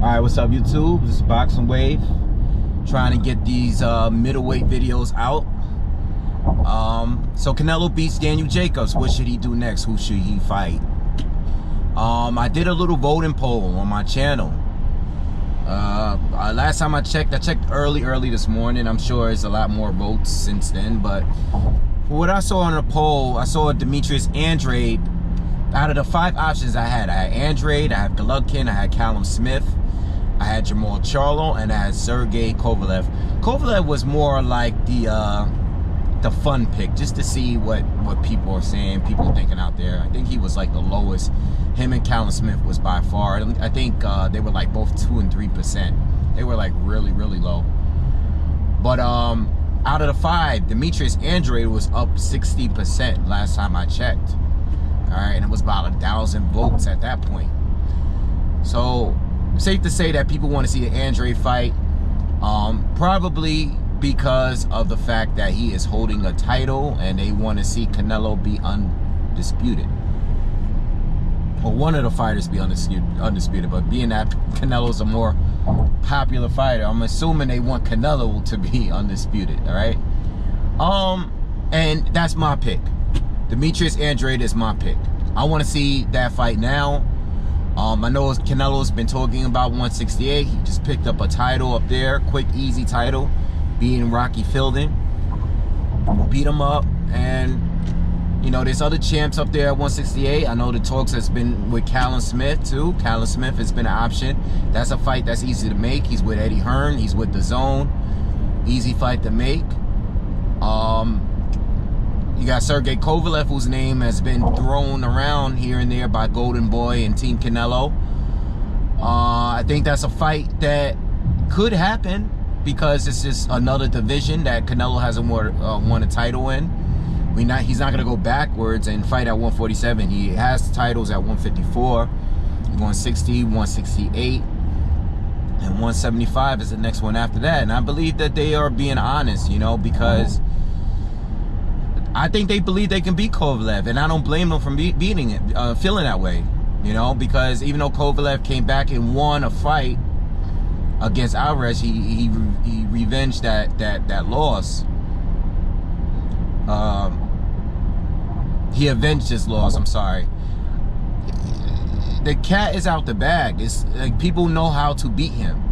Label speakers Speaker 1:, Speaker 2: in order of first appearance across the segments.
Speaker 1: Alright, what's up YouTube? This is BoxingWave. Trying to get these middleweight videos out. So Canelo beats Daniel Jacobs. What should he do next? Who should he fight? I did a little voting poll on my channel. Last time I checked early this morning. I'm sure it's a lot more votes since then, but for what I saw on the poll, I saw Demetrius Andrade. Out of the 5 options I had Andrade, I had Golovkin, I had Callum Smith, I had Jamal Charlo, and I had Sergey Kovalev. Kovalev was more like the fun pick, just to see what people are saying, people thinking out there. I think he was like the lowest. Him and Callum Smith was by far. I think they were like both 2 and 3%. They were like really low. But out of the 5, Demetrius Andrade was up 60% last time I checked. All right, and it was about 1,000 votes at that point. So safe to say that people want to see an Andrade fight, probably because of the fact that he is holding a title and they want to see Canelo be undisputed, or one of the fighters be undisputed. But being that Canelo's a more popular fighter, I'm assuming they want Canelo to be undisputed. All right, and that's my pick. Demetrius Andrade is my pick. I want to see that fight now. I know Canelo's been talking about 168. He just picked up a title up there, quick, easy title, beating Rocky Fielding. Beat him up, and you know there's other champs up there at 168. I know the talks has been with Callum Smith too. Callum Smith has been an option. That's a fight that's easy to make. He's with Eddie Hearn. He's with the Zone. Easy fight to make. You got Sergey Kovalev, whose name has been thrown around here and there by Golden Boy and Team Canelo. I think that's a fight that could happen because it's just another division that Canelo hasn't won a title in. He's not going to go backwards and fight at 147. He has titles at 154, 160, 168, and 175 is the next one after that. And I believe that they are being honest, you know, because I think they believe they can beat Kovalev, and I don't blame them for beating it, feeling that way, you know, because even though Kovalev came back and won a fight against Alvarez, he revenged that loss. He avenged his loss. I'm sorry. The cat is out the bag. It's like people know how to beat him,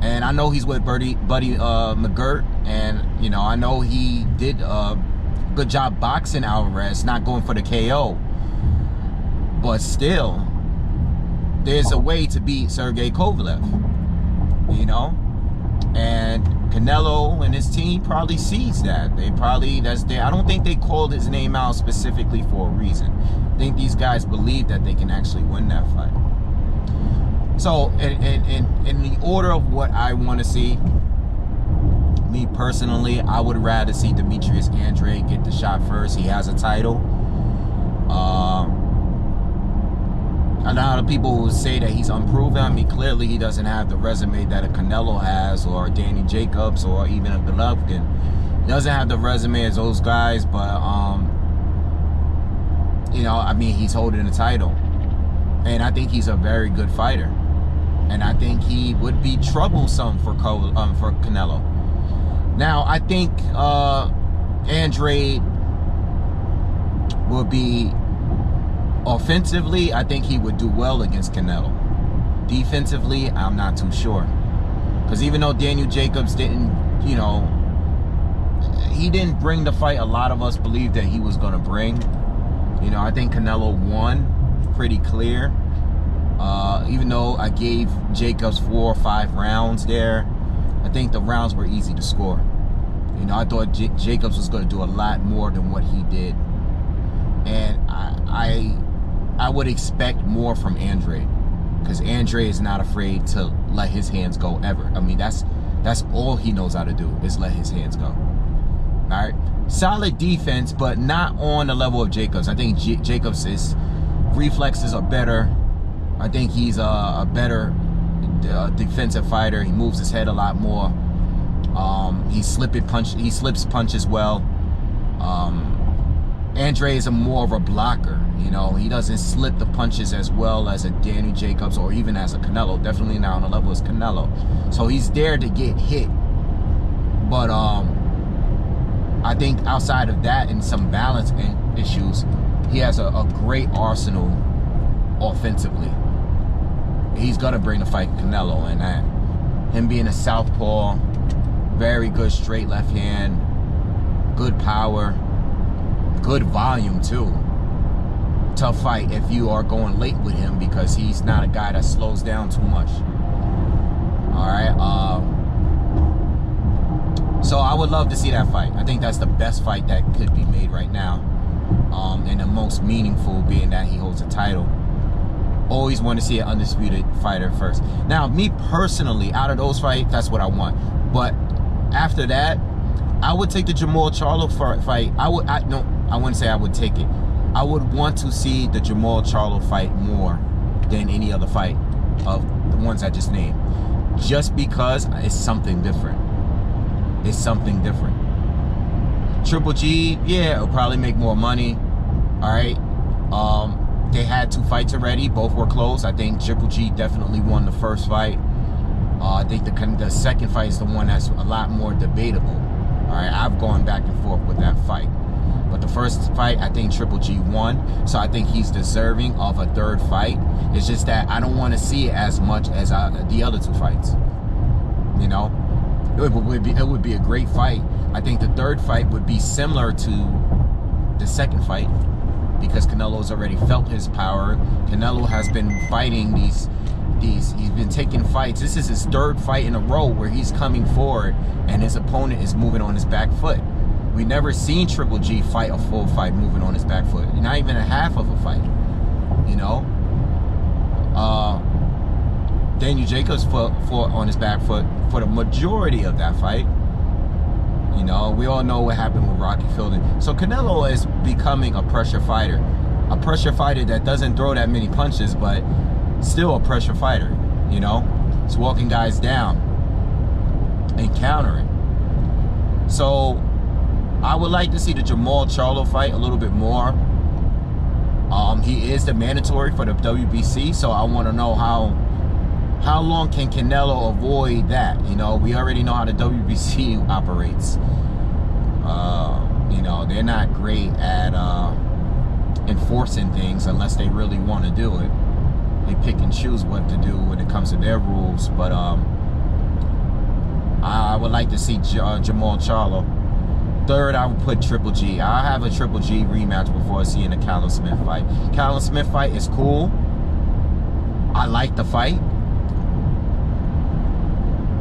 Speaker 1: and I know he's with Buddy McGirt, and you know I know he did good job boxing Alvarez, not going for the KO, but still there's a way to beat Sergey Kovalev, you know, and Canelo and his team probably sees that. I don't think they called his name out specifically for a reason. I think these guys believe that they can actually win that fight. So in the order of what I want to see, me personally, I would rather see Demetrius Andrade get the shot first. He has a title. I know how people will say that he's unproven. I mean, clearly he doesn't have the resume that a Canelo has, or a Danny Jacobs, or even a Golovkin. He doesn't have the resume as those guys, but you know, I mean, he's holding a title, and I think he's a very good fighter, and I think he would be troublesome for Canelo. Now, I think Andrade will be, offensively, I think he would do well against Canelo. Defensively, I'm not too sure. Because even though Daniel Jacobs didn't, you know, he didn't bring the fight a lot of us believed that he was going to bring. You know, I think Canelo won pretty clear. Even though I gave Jacobs 4 or 5 rounds there, I think the rounds were easy to score. You know, I thought Jacobs was going to do a lot more than what he did. And I would expect more from Andrade, because Andrade is not afraid to let his hands go ever. I mean, that's all he knows how to do, is let his hands go. All right, solid defense, but not on the level of Jacobs. I think Jacobs' reflexes are better. I think he's a better defensive fighter. He moves his head a lot more. He slips punches well. Andre is more of a blocker. You know, he doesn't slip the punches as well as a Danny Jacobs or even as a Canelo. Definitely not on the level as Canelo. So he's there to get hit. But I think outside of that and some balance issues, he has a great arsenal offensively. He's gonna bring the fight to Canelo, and that him being a southpaw, very good straight left hand, good power, good volume too. Tough fight if you are going late with him because he's not a guy that slows down too much. All right. So I would love to see that fight. I think that's the best fight that could be made right now, and the most meaningful, being that he holds a title. Always want to see an undisputed fighter first. Now, me personally, out of those fights, that's what I want. But after that, I would take the Jamal Charlo fight. I wouldn't say I would take it. I would want to see the Jamal Charlo fight more than any other fight of the ones I just named. Just because it's something different. It's something different. Triple G, yeah, it'll probably make more money. All right. They had 2 fights already. Both were close. I think Triple G definitely won the first fight. I think the second fight is the one that's a lot more debatable. All right, I've gone back and forth with that fight. But the first fight, I think Triple G won. So I think he's deserving of a third fight. It's just that I don't want to see it as much as the other 2 fights. You know? It would be a great fight. I think the third fight would be similar to the second fight because Canelo's already felt his power. Canelo has been fighting he's been taking fights. This is his 3rd fight in a row where he's coming forward and his opponent is moving on his back foot. We never seen Triple G fight a full fight moving on his back foot. Not even a half of a fight, you know? Daniel Jacobs fought on his back foot for the majority of that fight. You know, we all know what happened with Rocky Fielding. So Canelo is becoming a pressure fighter. A pressure fighter that doesn't throw that many punches, but still a pressure fighter, you know? It's walking guys down and countering. So I would like to see the Jamal Charlo fight a little bit more. He is the mandatory for the WBC, so I want to know how long can Canelo avoid that? You know, we already know how the WBC operates. You know, they're not great at enforcing things unless they really want to do it. They pick and choose what to do when it comes to their rules. But I would like to see Jamal Charlo. Third, I would put Triple G. I'll have a Triple G rematch before seeing the Callum Smith fight. Callum Smith fight is cool. I like the fight.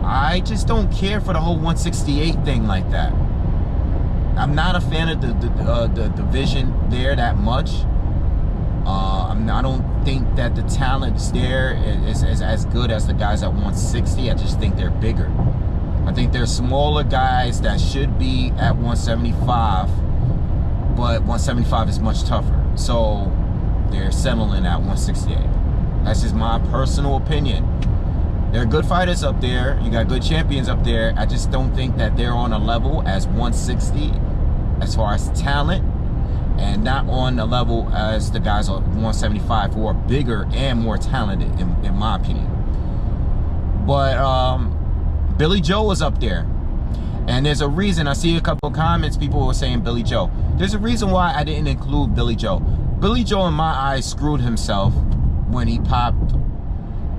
Speaker 1: I just don't care for the whole 168 thing like that. I'm not a fan of the division there that much. I don't think that the talent's there is as good as the guys at 160. I just think they're bigger. I think there's smaller guys that should be at 175, but 175 is much tougher. So they're settling at 168. That's just my personal opinion. There are good fighters up there. You got good champions up there. I just don't think that they're on a level as 160 as far as talent, and not on the level as the guys at 175 who are bigger and more talented, in my opinion. But Billy Joe was up there. And there's a reason. I see a couple of comments, people were saying Billy Joe. There's a reason why I didn't include Billy Joe. Billy Joe, in my eyes, screwed himself when he popped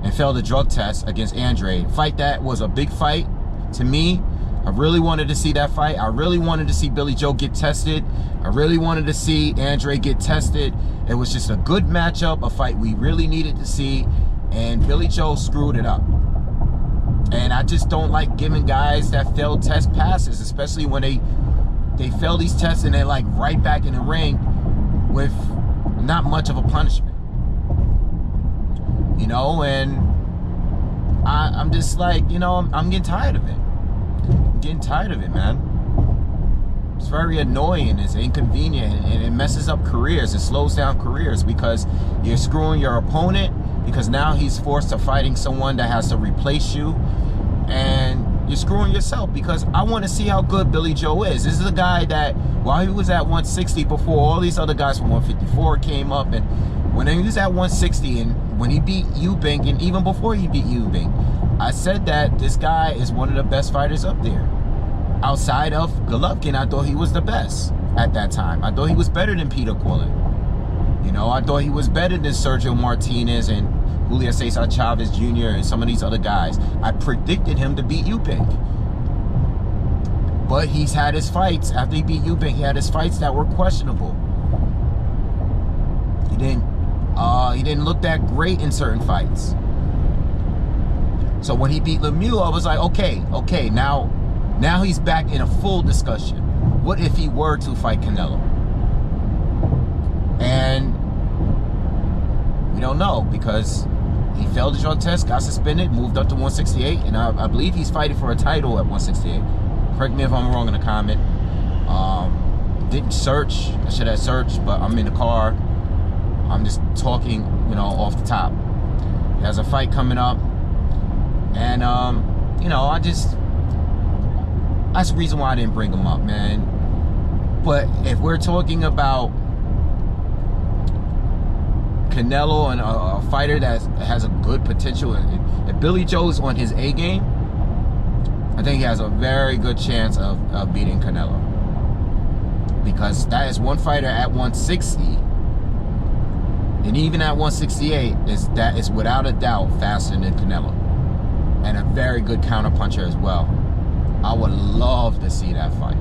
Speaker 1: and failed the drug test against Andre. Fight that was a big fight to me. I really wanted to see that fight. I really wanted to see Billy Joe get tested. I really wanted to see Andre get tested. It was just a good matchup, a fight we really needed to see, and Billy Joe screwed it up. And I just don't like giving guys that failed test passes, especially when they fail these tests and they're like right back in the ring with not much of a punishment. You know, and I'm just like, you know, I'm getting tired of it. I'm getting tired of it, man. It's very annoying, it's inconvenient, and it messes up careers. It slows down careers because you're screwing your opponent, because now he's forced to fighting someone that has to replace you, and you're screwing yourself, because I want to see how good Billy Joe is. This is a guy that, while he was at 160 before all these other guys from 154 came up, and when he was at 160 and when he beat Eubank, and even before he beat Eubank, I said that this guy is one of the best fighters up there. Outside of Golovkin, I thought he was the best at that time. I thought he was better than Peter Quillin. You know, I thought he was better than Sergio Martinez and Julio Cesar Chavez Jr. and some of these other guys. I predicted him to beat Eubank. But he's had his fights. After he beat Eubank, he had his fights that were questionable. He didn't look that great in certain fights. So when he beat Lemieux, I was like, okay, now he's back in a full discussion. What if he were to fight Canelo? And we don't know, because he failed the drug test, got suspended, moved up to 168, and I believe he's fighting for a title at 168. Correct me if I'm wrong in the comment. Didn't search. I should have searched, but I'm in the car. I'm just talking, you know, off the top. He has a fight coming up, and you know, that's the reason why I didn't bring him up, man. But if we're talking about Canelo and a fighter that has a good potential, if Billy Joe's on his A game, I think he has a very good chance of beating Canelo, because that is one fighter at 160, and even at 168 is without a doubt faster than Canelo, and a very good counter puncher as well. I would love to see that fight.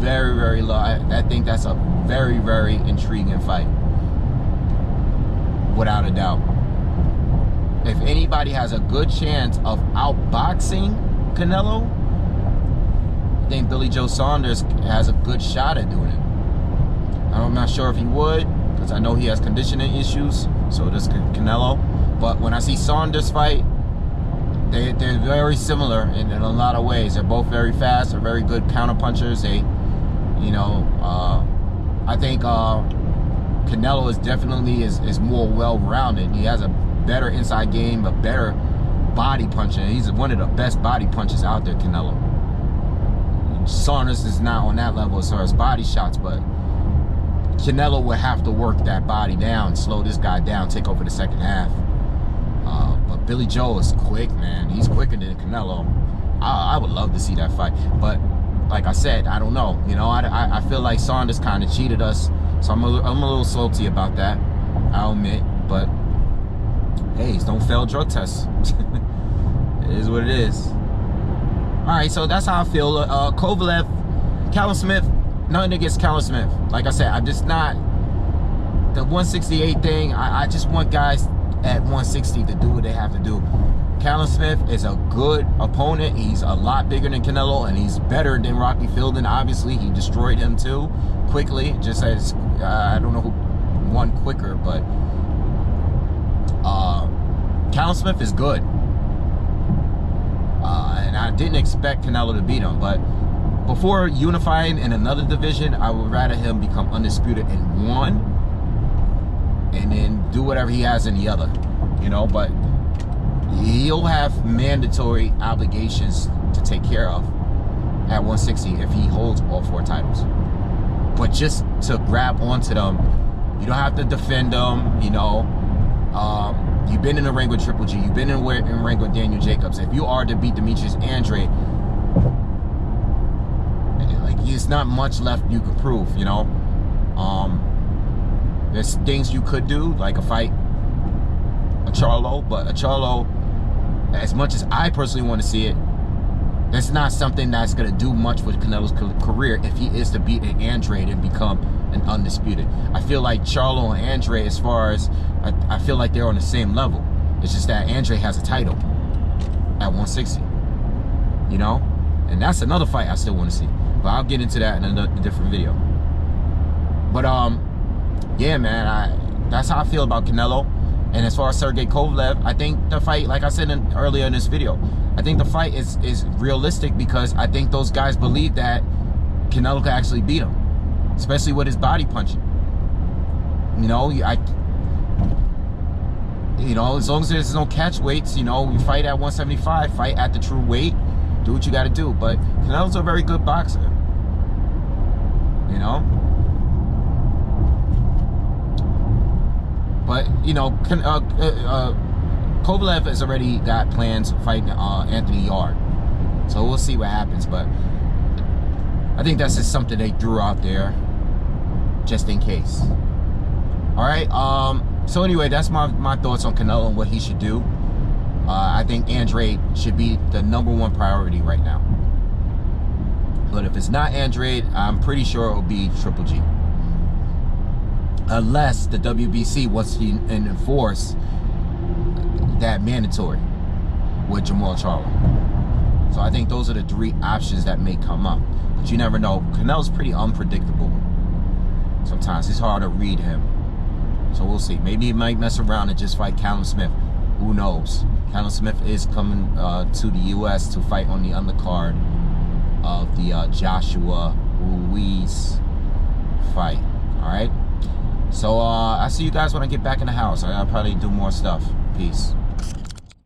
Speaker 1: Very, very low. I think that's a very, very intriguing fight, without a doubt. If anybody has a good chance of outboxing Canelo, I think Billy Joe Saunders has a good shot at doing it. I'm not sure if he would, because I know he has conditioning issues, so does Canelo. But when I see Saunders fight, they're very similar in a lot of ways. They're both very fast. They're very good counter punchers. They, you know, I think Canelo is definitely is more well-rounded. He has a better inside game, a better body puncher. He's one of the best body punchers out there, Canelo. Saunders is not on that level as far as body shots, but Canelo would have to work that body down, slow this guy down, take over the second half. But Billy Joe is quick, man. He's quicker than Canelo. I would love to see that fight, but like I said, I don't know. You know, I feel like Saunders kind of cheated us, so I'm a little salty about that, I'll admit. But hey, don't fail drug tests. It is what it is. All right, so that's how I feel. Kovalev, Callum Smith, nothing against Callum Smith. Like I said, I'm just not the 168 thing. I just want guys at 160 to do what they have to do. Callum Smith is a good opponent. He's a lot bigger than Canelo, and he's better than Rocky Fielding. Obviously, he destroyed him too quickly. Just as I don't know who won quicker, but Callum Smith is good. And I didn't expect Canelo to beat him, but before unifying in another division, I would rather him become undisputed in one and then do whatever he has in the other, you know. But he'll have mandatory obligations to take care of at 160 if he holds all 4 titles. But just to grab onto them, you don't have to defend them, you know. You've been in the ring with Triple G. You've been in the ring with Daniel Jacobs. If you are to beat Demetrius Andrade, like, there's not much left you can prove, you know. There's things you could do, like a fight a Charlo, but a Charlo, as much as I personally want to see it, that's not something that's going to do much with Canelo's career if he is to beat an Andrade and become an undisputed. I feel like Charlo and Andrade, as far as, I feel like they're on the same level. It's just that Andrade has a title at 160, you know? And that's another fight I still want to see. But I'll get into that in a different video. But, yeah, man, that's how I feel about Canelo. And as far as Sergey Kovalev, I think the fight, like I said earlier in this video, I think the fight is realistic, because I think those guys believe that Canelo can actually beat him, especially with his body punching. You know, you know, as long as there's no catch weights, you know, you fight at 175, fight at the true weight, do what you got to do. But Canelo's a very good boxer, you know. But you know, Kovalev has already got plans of fighting Anthony Yard, so we'll see what happens. But I think that's just something they threw out there just in case. All right. So anyway, that's my thoughts on Canelo and what he should do. I think Andrade should be the #1 priority right now. But if it's not Andrade, I'm pretty sure it will be Triple G. Unless the WBC wants to enforce that mandatory with Jamal Charlo. So I think those are the 3 options that may come up. But you never know. Canelo's pretty unpredictable. Sometimes it's hard to read him. So we'll see. Maybe he might mess around and just fight Callum Smith. Who knows? Callum Smith is coming to the U.S. to fight on the undercard of the Joshua Ruiz fight. All right? So I'll see you guys when I get back in the house. I'll probably do more stuff. Peace.